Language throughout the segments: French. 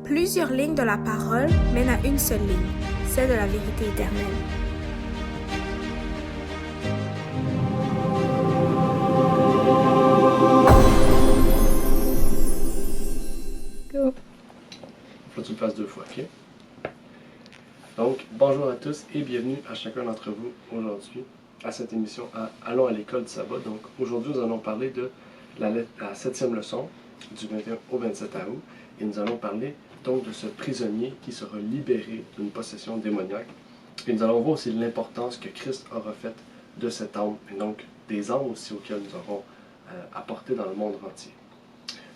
Plusieurs lignes de la parole mènent à une seule ligne, celle de la vérité éternelle. Go. Faut que tu le fasses 2 fois, ok? Donc, bonjour à tous et bienvenue à chacun d'entre vous aujourd'hui à cette émission Allons à l'école du sabbat. Donc, aujourd'hui, nous allons parler de la 7e leçon du 21 au 27 août et nous allons parler donc de ce prisonnier qui sera libéré d'une possession démoniaque. Et nous allons voir aussi l'importance que Christ aura faite de cette âme et donc des âmes aussi auxquelles nous aurons apporté dans le monde entier.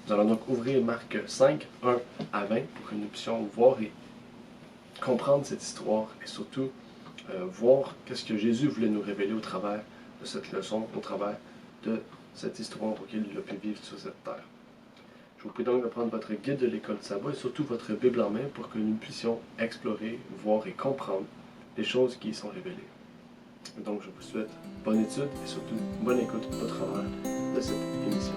Nous allons donc ouvrir Marc 5, 1 à 20 pour que nous puissions voir et comprendre cette histoire et surtout voir qu'est-ce que Jésus voulait nous révéler au travers de cette leçon, au travers de cette histoire auquel il a pu vivre sur cette terre. Je vous prie donc de prendre votre guide de l'école du sabbat et surtout votre Bible en main pour que nous puissions explorer, voir et comprendre les choses qui y sont révélées. Donc je vous souhaite bonne étude et surtout bonne écoute au travers de cette émission.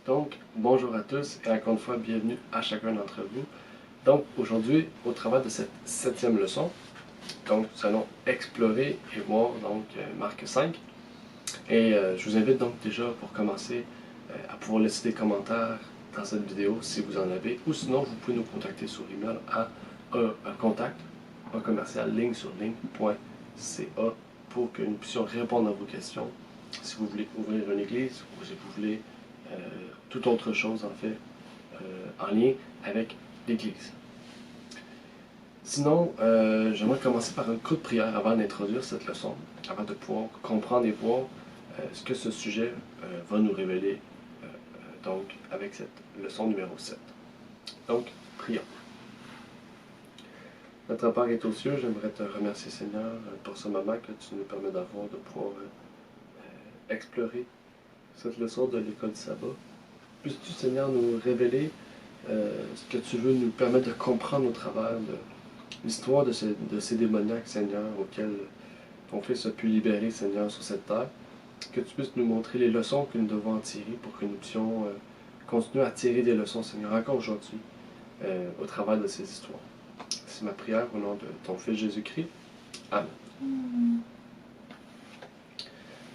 Donc, bonjour à tous et encore une fois, bienvenue à chacun d'entre vous. Donc, aujourd'hui, au travers de cette 7e leçon, donc, nous allons explorer et voir donc Marc 5. Et je vous invite donc déjà pour commencer à pouvoir laisser des commentaires dans cette vidéo si vous en avez, ou sinon vous pouvez nous contacter sur email à contact@ligne-sur-ligne.ca pour que nous puissions répondre à vos questions. Si vous voulez ouvrir une église ou si vous voulez toute autre chose en fait en lien avec l'Église. Sinon, j'aimerais commencer par une courte prière avant d'introduire cette leçon, avant de pouvoir comprendre et voir ce que ce sujet va nous révéler donc avec cette leçon numéro 7. Donc, prions. Notre Père est aux cieux, j'aimerais te remercier Seigneur pour ce moment que tu nous permets d'avoir, de pouvoir explorer cette leçon de l'école du sabbat. Puisses-tu, Seigneur, nous révéler ce que tu veux nous permettre de comprendre au travers de l'histoire de ces démoniaques, Seigneur, auxquels ton Fils a pu libérer, Seigneur, sur cette terre. Que tu puisses nous montrer les leçons que nous devons en tirer pour que nous puissions continuer à tirer des leçons, Seigneur, encore aujourd'hui, au travers de ces histoires. C'est ma prière au nom de ton Fils Jésus-Christ. Amen.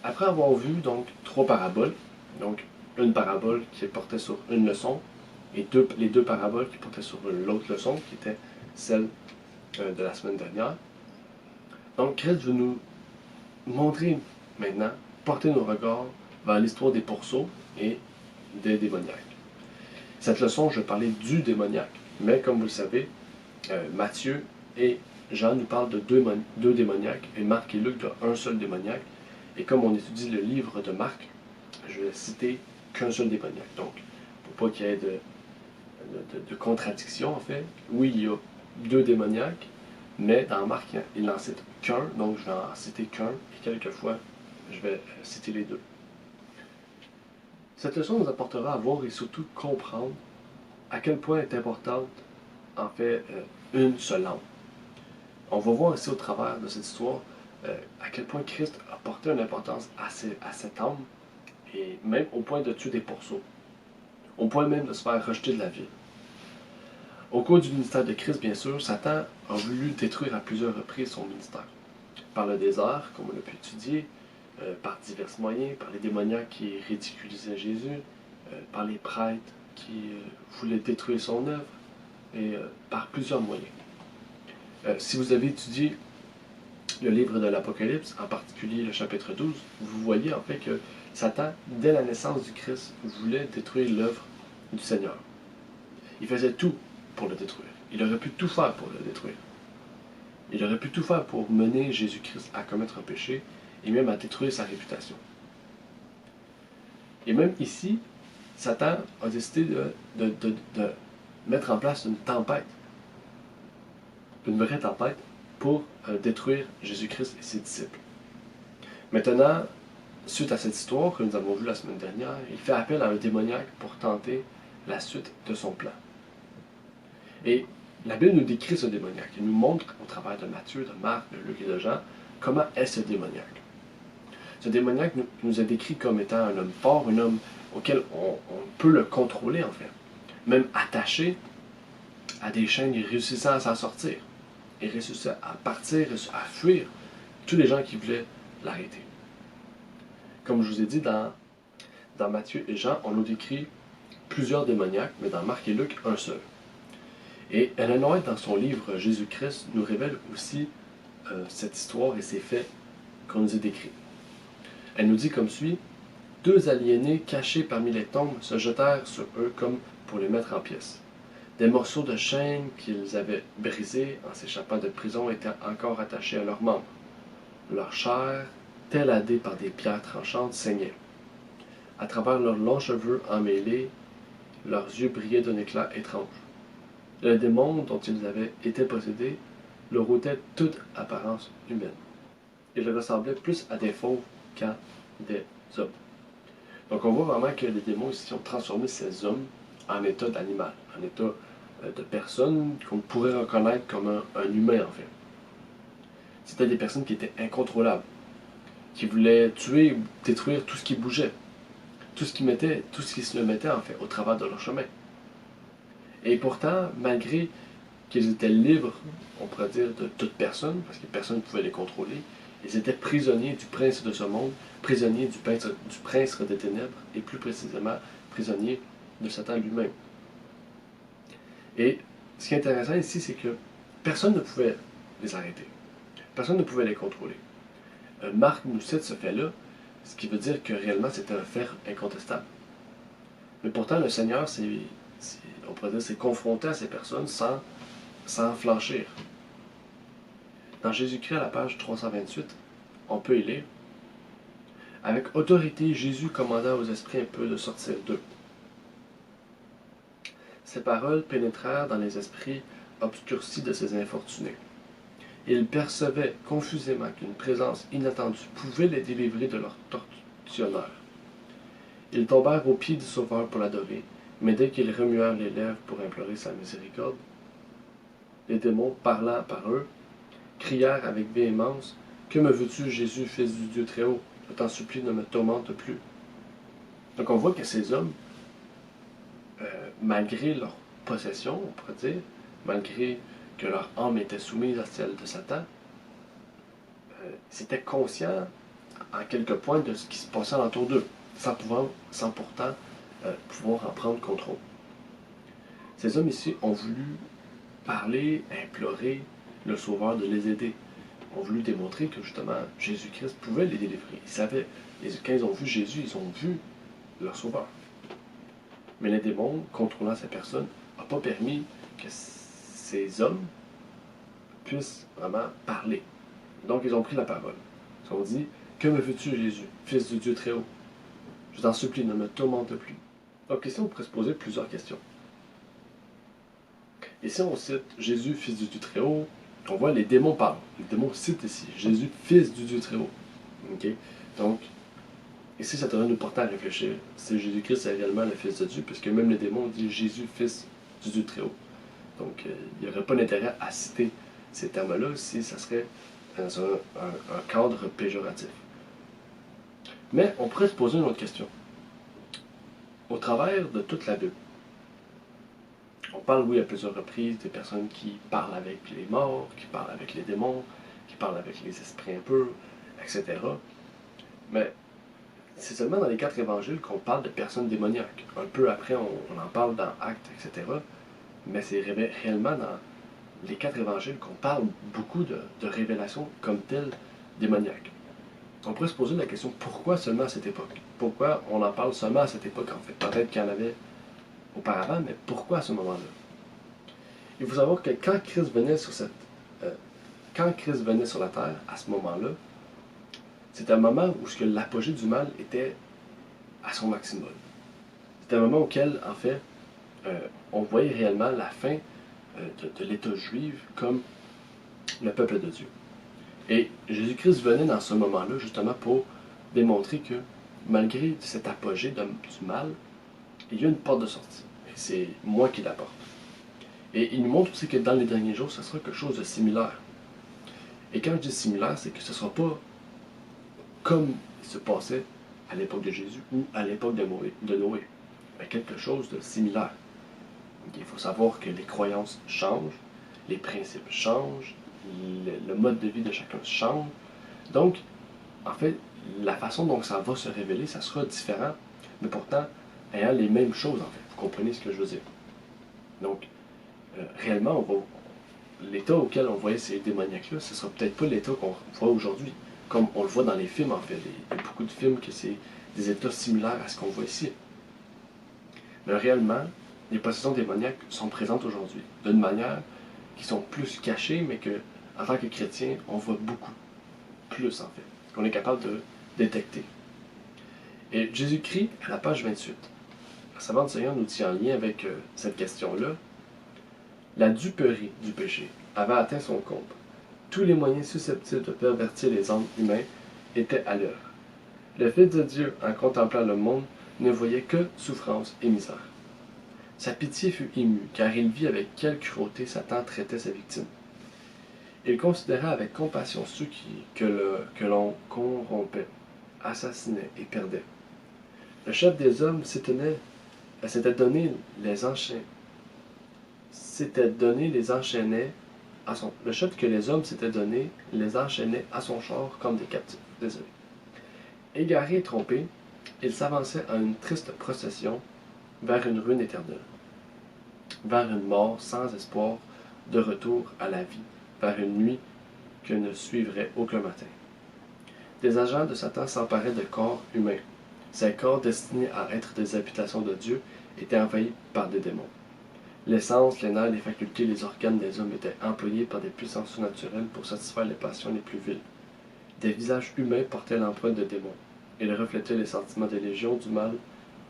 Après avoir vu donc 3 paraboles, donc une parabole qui portait sur une leçon et les deux paraboles qui portaient sur l'autre leçon, qui était celle de la semaine dernière. Donc Christ veut nous montrer maintenant, porter nos regards vers l'histoire des pourceaux et des démoniaques. Cette leçon, je parlais du démoniaque, mais comme vous le savez, Matthieu et Jean nous parlent de deux démoniaques, et Marc et Luc d'un seul démoniaque. Et comme on étudie le livre de Marc, je vais citer qu'un seul démoniaque. Donc, pour pas qu'il y ait de contradiction, en fait, oui, il y a 2 démoniaques, mais dans Marc, il n'en cite qu'un, donc je vais en citer qu'un, et quelquefois, je vais citer les 2. Cette leçon nous apportera à voir et surtout comprendre à quel point est importante, en fait, une seule âme. On va voir ici au travers de cette histoire à quel point Christ a porté une importance à cette âme, et même au point de tuer des pourceaux, au point même de se faire rejeter de la ville. Au cours du ministère de Christ, bien sûr, Satan a voulu détruire à plusieurs reprises son ministère. Par le désert, comme on a pu étudier, par divers moyens, par les démoniaques qui ridiculisaient Jésus, par les prêtres qui voulaient détruire son œuvre, et par plusieurs moyens. Si vous avez étudié le livre de l'Apocalypse, en particulier le chapitre 12, vous voyez en fait que Satan, dès la naissance du Christ, voulait détruire l'œuvre du Seigneur. Il faisait tout pour le détruire. Il aurait pu tout faire pour le détruire. Il aurait pu tout faire pour mener Jésus-Christ à commettre un péché et même à détruire sa réputation. Et même ici, Satan a décidé de mettre en place une tempête, une vraie tempête, pour détruire Jésus-Christ et ses disciples. Maintenant, suite à cette histoire que nous avons vue la semaine dernière, il fait appel à un démoniaque pour tenter la suite de son plan. Et la Bible nous décrit ce démoniaque. Il nous montre au travers de Matthieu, de Marc, de Luc et de Jean comment est ce démoniaque. Ce démoniaque nous est décrit comme étant un homme fort, un homme auquel on peut le contrôler en fait. Même attaché à des chaînes et réussissant à s'en sortir. Et réussissant à partir, à fuir tous les gens qui voulaient l'arrêter. Comme je vous ai dit, dans Matthieu et Jean, on nous décrit plusieurs démoniaques, mais dans Marc et Luc, un seul. Et Ellen White, dans son livre Jésus-Christ, nous révèle aussi cette histoire et ces faits qu'on nous a décrits. Elle nous dit comme suit: deux aliénés cachés parmi les tombes se jetèrent sur eux comme pour les mettre en pièces. Des morceaux de chaîne qu'ils avaient brisés en s'échappant de prison étaient encore attachés à leurs membres. Leur chair, téladée par des pierres tranchantes, saignait. À travers leurs longs cheveux emmêlés, leurs yeux brillaient d'un éclat étrange. Le démon dont ils avaient été possédés leur ôtait toute apparence humaine. Ils ressemblaient plus à des fauves qu'à des hommes. Donc on voit vraiment que les démons ici ont transformé ces hommes en état d'animal, en état de personnes qu'on pourrait reconnaître comme un humain en fait. C'était des personnes qui étaient incontrôlables, qui voulaient tuer ou détruire tout ce qui bougeait, tout ce qui se le mettait en fait au travers de leur chemin. Et pourtant, malgré qu'ils étaient libres, on pourrait dire, de toute personne, parce que personne ne pouvait les contrôler, ils étaient prisonniers du prince de ce monde, prisonniers du prince des ténèbres, et plus précisément, prisonniers de Satan lui-même. Et ce qui est intéressant ici, c'est que personne ne pouvait les arrêter. Personne ne pouvait les contrôler. Marc nous cite ce fait-là, ce qui veut dire que réellement c'était un fait incontestable. Mais pourtant, le Seigneur on pourrait dire, s'est confronté à ces personnes sans flanchir. Dans Jésus-Christ, à la page 328, on peut y lire: avec autorité, Jésus commanda aux esprits impurs de sortir d'eux. Ces paroles pénétrèrent dans les esprits obscurcis de ces infortunés. Ils percevaient confusément qu'une présence inattendue pouvait les délivrer de leur tortionnaire. Ils tombèrent aux pieds du Sauveur pour l'adorer, mais dès qu'ils remuèrent les lèvres pour implorer sa miséricorde, les démons, parlant par eux, crièrent avec véhémence: que me veux-tu, Jésus, fils du Dieu très haut? Je t'en supplie, ne me tourmente plus. Donc on voit que ces hommes, malgré leur possession, on pourrait dire, malgré que leur âme était soumise à celle de Satan, ils étaient conscients en quelques points de ce qui se passait alentour d'eux, sans pourtant pouvoir en prendre contrôle. Ces hommes ici ont voulu parler, implorer le Sauveur de les aider. Ont voulu démontrer que justement Jésus-Christ pouvait les délivrer. Ils savaient, quand ils ont vu Jésus, ils ont vu leur Sauveur. Mais les démons, contrôlant ces personnes, n'ont pas permis que ces hommes puissent vraiment parler. Donc ils ont pris la parole. Ils ont dit: que me veux-tu, Jésus, fils du Dieu très haut? Je t'en supplie, ne me tourmente plus. Donc ici, on pourrait se poser plusieurs questions. Ici, on cite Jésus, fils du Dieu très haut. On voit les démons parlent. Les démons citent ici Jésus, fils du Dieu très haut. Okay? Donc, ici, ça devrait nous porter à réfléchir. Si Jésus-Christ est réellement le Fils de Dieu, puisque même les démons disent Jésus, fils du Dieu très haut. Donc, il n'y aurait pas d'intérêt à citer ces termes-là si ça serait dans un cadre péjoratif. Mais on pourrait se poser une autre question. Au travers de toute la Bible, on parle, oui, à plusieurs reprises des personnes qui parlent avec les morts, qui parlent avec les démons, qui parlent avec les esprits impurs, etc. Mais c'est seulement dans les 4 évangiles qu'on parle de personnes démoniaques. Un peu après, on en parle dans Actes, etc. Mais c'est réellement dans les 4 évangiles qu'on parle beaucoup de révélations comme telles démoniaques. On pourrait se poser la question, pourquoi seulement à cette époque? Pourquoi on en parle seulement à cette époque, en fait? Peut-être qu'il y en avait auparavant, mais pourquoi à ce moment-là? Il faut savoir que quand Christ venait sur la terre, à ce moment-là, C'était un moment où l'apogée du mal était à son maximum. C'était un moment auquel, en fait, on voyait réellement la fin de l'État juif comme le peuple de Dieu. Et Jésus-Christ venait dans ce moment-là justement pour démontrer que malgré cet apogée du mal, il y a une porte de sortie. Et c'est moi qui l'apporte. Et il nous montre aussi que dans les derniers jours, ce sera quelque chose de similaire. Et quand je dis similaire, c'est que ce ne sera pas comme il se passait à l'époque de Jésus ou à l'époque de Noé, mais quelque chose de similaire. Il faut savoir que les croyances changent, les principes changent, le mode de vie de chacun change. Donc, en fait, la façon dont ça va se révéler, ça sera différent, mais pourtant ayant les mêmes choses, en fait. Vous comprenez ce que je veux dire? Donc, réellement, l'état auquel on voyait ces démoniaques-là, ce ne sera peut-être pas l'état qu'on voit aujourd'hui, comme on le voit dans les films, en fait. Il y a beaucoup de films que c'est des états similaires à ce qu'on voit ici. Mais réellement, les possessions démoniaques sont présentes aujourd'hui, d'une manière qui sont plus cachées, mais que, en tant que chrétien, on voit beaucoup plus, en fait, qu'on est capable de détecter. Et Jésus-Christ, à la page 28, la savante Seigneur nous dit en lien avec cette question-là, la duperie du péché avait atteint son comble. Tous les moyens susceptibles de pervertir les âmes humains étaient à l'œuvre. Le Fils de Dieu, en contemplant le monde, ne voyait que souffrance et misère. Sa pitié fut émue, car il vit avec quelle cruauté Satan traitait sa victime. Il considéra avec compassion ceux que l'on corrompait, assassinait et perdait. Le chef des hommes s'était donné les enchaînait à son... Le chef que les hommes s'étaient donné les enchaînait à son char comme des captifs. Désolé. Égaré et trompé, il s'avançait en une triste procession vers une ruine éternelle, vers une mort sans espoir de retour à la vie, vers une nuit que ne suivrait aucun matin. Des agents de Satan s'emparaient de corps humains. Ces corps destinés à être des habitations de Dieu étaient envahis par des démons. L'essence, les nerfs, les facultés, les organes des hommes étaient employés par des puissances surnaturelles pour satisfaire les passions les plus viles. Des visages humains portaient l'empreinte de démons. Ils reflétaient les sentiments des légions du mal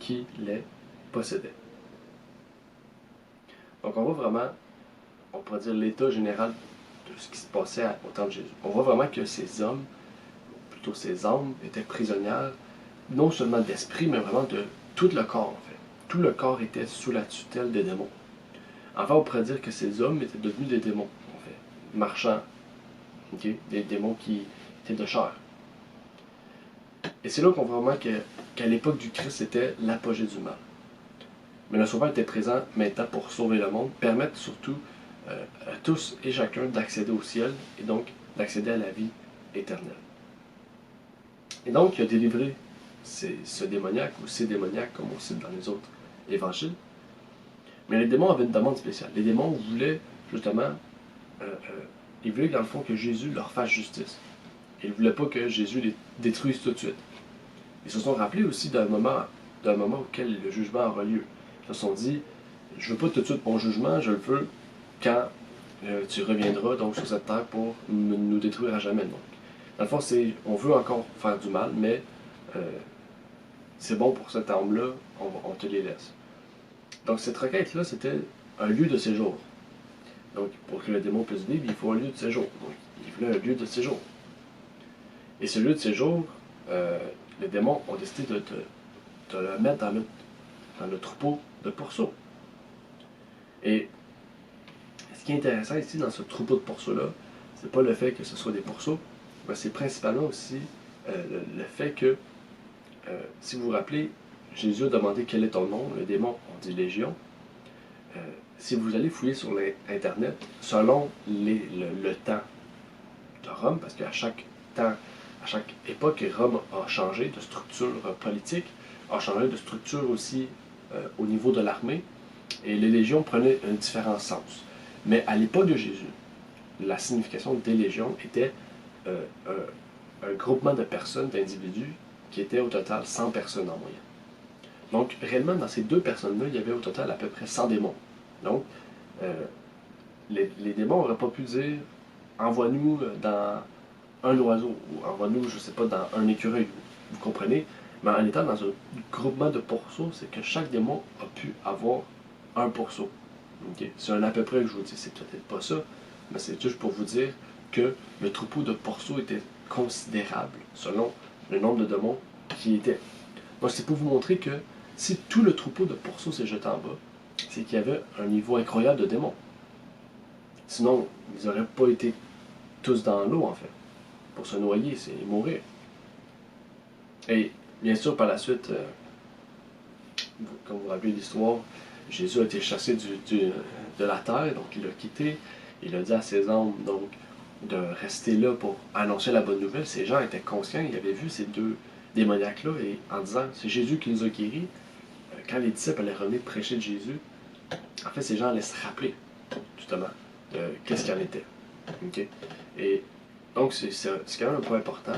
qui les possédaient. Donc on voit vraiment, on pourrait dire l'état général de ce qui se passait au temps de Jésus. On voit vraiment que ces hommes, ou plutôt ces âmes, étaient prisonnières, non seulement d'esprit, mais vraiment de tout le corps en fait. Tout le corps était sous la tutelle des démons. Enfin, on pourrait dire que ces hommes étaient devenus des démons, en fait, marchands, okay? Des démons qui étaient de chair. Et c'est là qu'on voit vraiment qu'à l'époque du Christ, c'était l'apogée du mal. Mais le Sauveur était présent maintenant pour sauver le monde, permettre surtout à tous et chacun d'accéder au ciel et donc d'accéder à la vie éternelle. Et donc, il a délivré ce démoniaque ou ces démoniaques, comme on cite dans les autres évangiles. Mais les démons avaient une demande spéciale. Les démons voulaient justement, ils voulaient dans le fond que Jésus leur fasse justice. Ils ne voulaient pas que Jésus les détruise tout de suite. Ils se sont rappelés aussi d'un moment auquel le jugement aura lieu. Ils se sont dit, je ne veux pas tout de suite mon jugement, je le veux quand tu reviendras donc sur cette terre pour nous détruire à jamais. Donc, dans le fond, on veut encore faire du mal, mais c'est bon pour cette âme-là, on te les laisse. Donc cette requête-là, c'était un lieu de séjour. Donc pour que le démon puisse vivre, il faut un lieu de séjour. Donc il voulait un lieu de séjour. Et ce lieu de séjour, les démons ont décidé de le mettre dans le troupeau de pourceaux. Et ce qui est intéressant ici dans ce troupeau de pourceaux-là, c'est pas le fait que ce soit des pourceaux, mais c'est principalement aussi le fait que, si vous vous rappelez, Jésus a demandé quel est ton nom, le démon, on dit Légion. Si vous allez fouiller sur Internet, selon le temps de Rome, parce qu'à chaque temps, à chaque époque, Rome a changé de structure politique, a changé de structure aussi au niveau de l'armée, et les légions prenaient un différent sens. Mais à l'époque de Jésus, la signification des légions était un groupement de personnes, d'individus, qui étaient au total 100 personnes en moyenne. Donc, réellement, dans ces deux personnes-là, il y avait au total à peu près 100 démons. Donc, les démons n'auraient pas pu dire « Envoie-nous dans un oiseau, ou envoie-nous, je ne sais pas, dans un écureuil, vous comprenez, mais en étant dans un groupement de pourceaux, c'est que chaque démon a pu avoir un pourceau. Okay? C'est un à peu près que je vous dis, c'est peut-être pas ça, mais c'est juste pour vous dire que le troupeau de pourceaux était considérable selon le nombre de démons qui étaient. Donc c'est pour vous montrer que si tout le troupeau de pourceaux s'est jeté en bas, c'est qu'il y avait un niveau incroyable de démons. Sinon, ils n'auraient pas été tous dans l'eau, en fait. Pour se noyer, c'est mourir. Et bien sûr, par la suite, comme vous vous rappelez l'histoire, Jésus a été chassé de la terre, donc il l'a quitté. Il a dit à ses hommes donc, de rester là pour annoncer la bonne nouvelle. Ces gens étaient conscients, ils avaient vu ces deux démoniaques-là, et en disant, c'est Jésus qui nous a guéris. Quand les disciples allaient revenir prêcher de Jésus, en fait, ces gens allaient se rappeler, justement, de qu'est-ce qu'il en était. Okay? Et donc, c'est quand même un point important.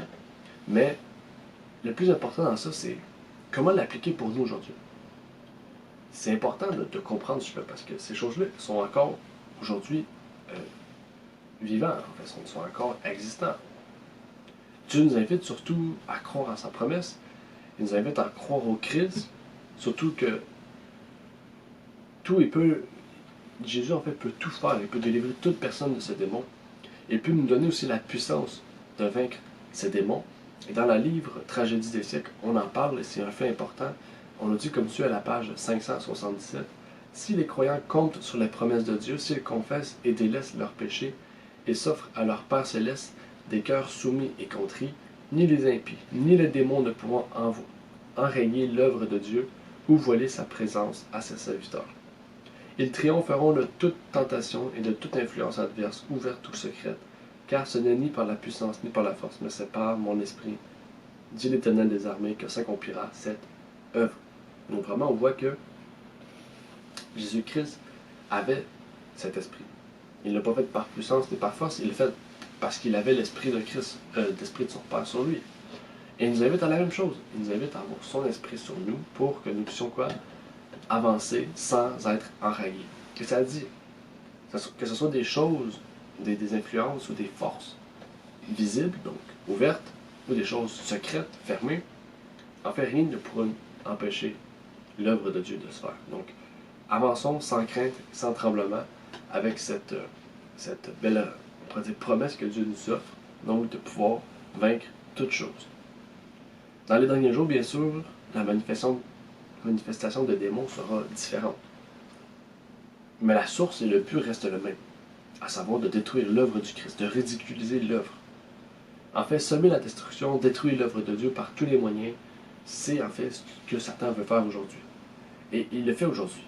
Mais le plus important dans ça, c'est comment l'appliquer pour nous aujourd'hui. C'est important de comprendre cela parce que ces choses-là sont encore aujourd'hui vivants, en fait, sont encore existants. Dieu nous invite surtout à croire en sa promesse. Il nous invite à croire au Christ, surtout que tout il peut. Jésus en fait peut tout faire, il peut délivrer toute personne de ce démon. Il peut nous donner aussi la puissance de vaincre ces démons. Et dans le livre Tragédie des siècles, on en parle et c'est un fait important. On nous dit comme suit à la page 577. Si les croyants comptent sur les promesses de Dieu, s'ils confessent et délaissent leurs péchés et s'offrent à leur Père céleste des cœurs soumis et contrits, ni les impies, ni les démons ne pourront enrayer l'œuvre de Dieu ou voiler sa présence à ses serviteurs. Ils triompheront de toute tentation et de toute influence adverse, ouverte ou secrète, car ce n'est ni par la puissance ni par la force, mais c'est par mon esprit, dit l'Éternel des armées, que s'accomplira cette œuvre. Donc vraiment, on voit que Jésus-Christ avait cet esprit. Il ne l'a pas fait par puissance ni par force, il l'a fait parce qu'il avait l'esprit de Christ, l'esprit de son Père sur lui. Et il nous invite à la même chose. Il nous invite à avoir son esprit sur nous pour que nous puissions quoi? Avancer sans être enrayés. Et ça dit, que ce soit des choses, des influences ou des forces visibles, donc ouvertes, ou des choses secrètes, fermées, en fait, rien ne pourra empêcher l'œuvre de Dieu de se faire. Donc, avançons sans crainte, sans tremblement, avec cette belle on pourrait dire, promesse que Dieu nous offre, donc de pouvoir vaincre toutes choses. Dans les derniers jours, bien sûr, la manifestation de démons sera différente. Mais la source et le but restent le même, à savoir de détruire l'œuvre du Christ, de ridiculiser l'œuvre. En fait, semer la destruction, détruire l'œuvre de Dieu par tous les moyens, c'est en fait ce que Satan veut faire aujourd'hui. Et il le fait aujourd'hui.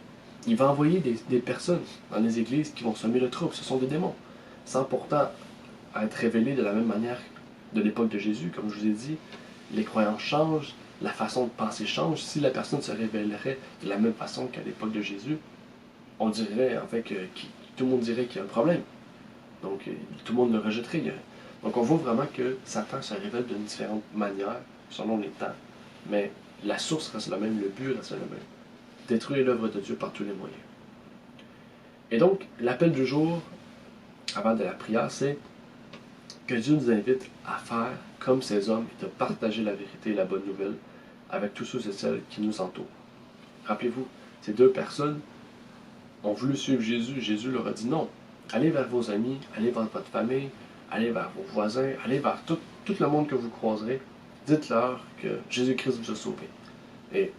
Il va envoyer des personnes dans les églises qui vont semer le trouble. Ce sont des démons, sans pourtant être révélés de la même manière de l'époque de Jésus. Comme je vous ai dit, les croyants changent, la façon de penser change. Si la personne se révélerait de la même façon qu'à l'époque de Jésus, on dirait en fait que tout le monde dirait qu'il y a un problème. Donc tout le monde le rejetterait. Donc on voit vraiment que Satan se révèle d'une différente manière selon les temps. Mais la source reste la même, le but reste le même. Détruire l'œuvre de Dieu par tous les moyens. Et donc, l'appel du jour, avant de la prière, c'est que Dieu nous invite à faire comme ces hommes et de partager la vérité et la bonne nouvelle avec tous ceux et celles qui nous entourent. Rappelez-vous, ces deux personnes ont voulu suivre Jésus. Jésus leur a dit non. Allez vers vos amis, allez vers votre famille, allez vers vos voisins, allez vers tout le monde que vous croiserez. Dites-leur que Jésus-Christ vous a sauvé. Et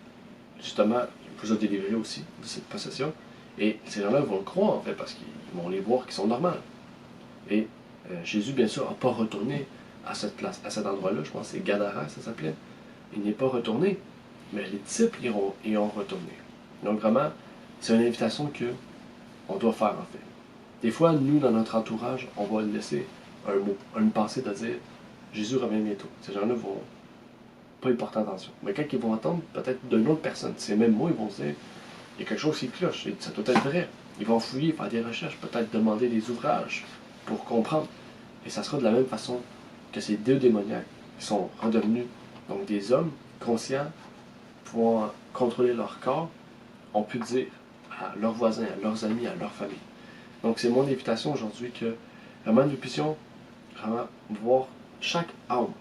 justement, il vous a délivré aussi de cette possession. Et ces gens-là vont le croire, en fait, parce qu'ils vont les voir qui sont normales. Et Jésus, bien sûr, n'a pas retourné à cette place, à cet endroit-là. Je pense que c'est Gadara, ça s'appelait. Il n'est pas retourné, mais les disciples y ont retourné. Donc vraiment, c'est une invitation qu'on doit faire, en fait. Des fois, nous, dans notre entourage, on va laisser un mot, une pensée de dire « Jésus revient bientôt ». Ces gens-là vont pas y porter attention. Mais quand ils vont entendre peut-être d'une autre personne, ces mêmes mots, ils vont se dire « Il y a quelque chose qui cloche, ça doit être vrai ». Ils vont fouiller, faire des recherches, peut-être demander des ouvrages pour comprendre. Et ça sera de la même façon que ces deux démoniaques qui sont redevenus donc des hommes conscients, pouvant contrôler leur corps, ont pu dire à leurs voisins, à leurs amis, à leur famille. Donc c'est mon invitation aujourd'hui que vraiment nous puissions vraiment voir chaque âme,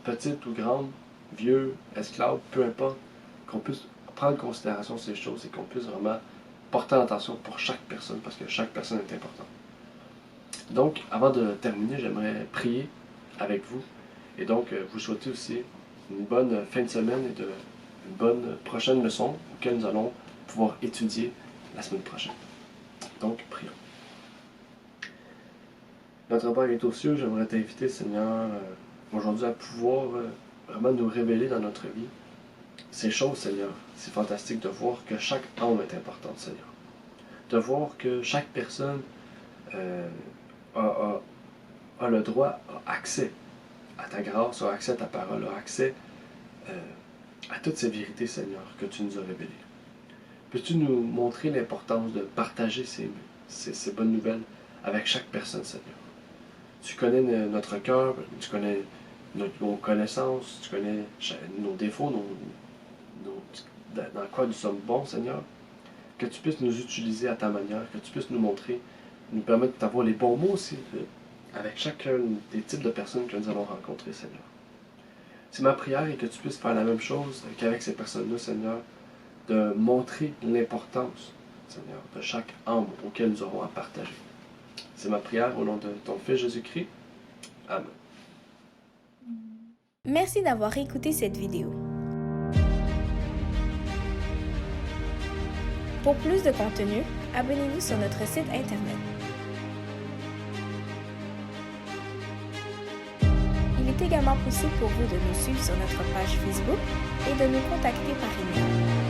petite ou grande, vieux, esclave, peu importe, qu'on puisse prendre en considération ces choses et qu'on puisse vraiment porter attention pour chaque personne, parce que chaque personne est importante. Donc, avant de terminer, j'aimerais prier avec vous et donc vous souhaiter aussi une bonne fin de semaine et une bonne prochaine leçon auquel nous allons pouvoir étudier la semaine prochaine. Donc, prions. Notre Père est aux cieux, j'aimerais t'inviter, Seigneur, aujourd'hui à pouvoir vraiment nous révéler dans notre vie ces choses, Seigneur. C'est fantastique de voir que chaque âme est importante, Seigneur. De voir que chaque personne a le droit, a accès à ta grâce, a accès à ta parole, a accès à toutes ces vérités, Seigneur, que tu nous as révélées. Peux-tu nous montrer l'importance de partager ces bonnes nouvelles avec chaque personne, Seigneur? Tu connais notre cœur, tu connais nos connaissances, tu connais nos défauts, dans quoi nous sommes bons, Seigneur. Que tu puisses nous utiliser à ta manière, que tu puisses nous montrer, nous permettre d'avoir les bons mots aussi avec chacun des types de personnes que nous allons rencontrer, Seigneur. C'est ma prière et que tu puisses faire la même chose qu'avec ces personnes-là, Seigneur, de montrer l'importance, Seigneur, de chaque âme auquel nous aurons à partager. C'est ma prière au nom de ton Fils Jésus-Christ. Amen. Merci d'avoir écouté cette vidéo. Pour plus de contenu, abonnez-vous sur notre site internet. Il est également possible pour vous de nous suivre sur notre page Facebook et de nous contacter par email.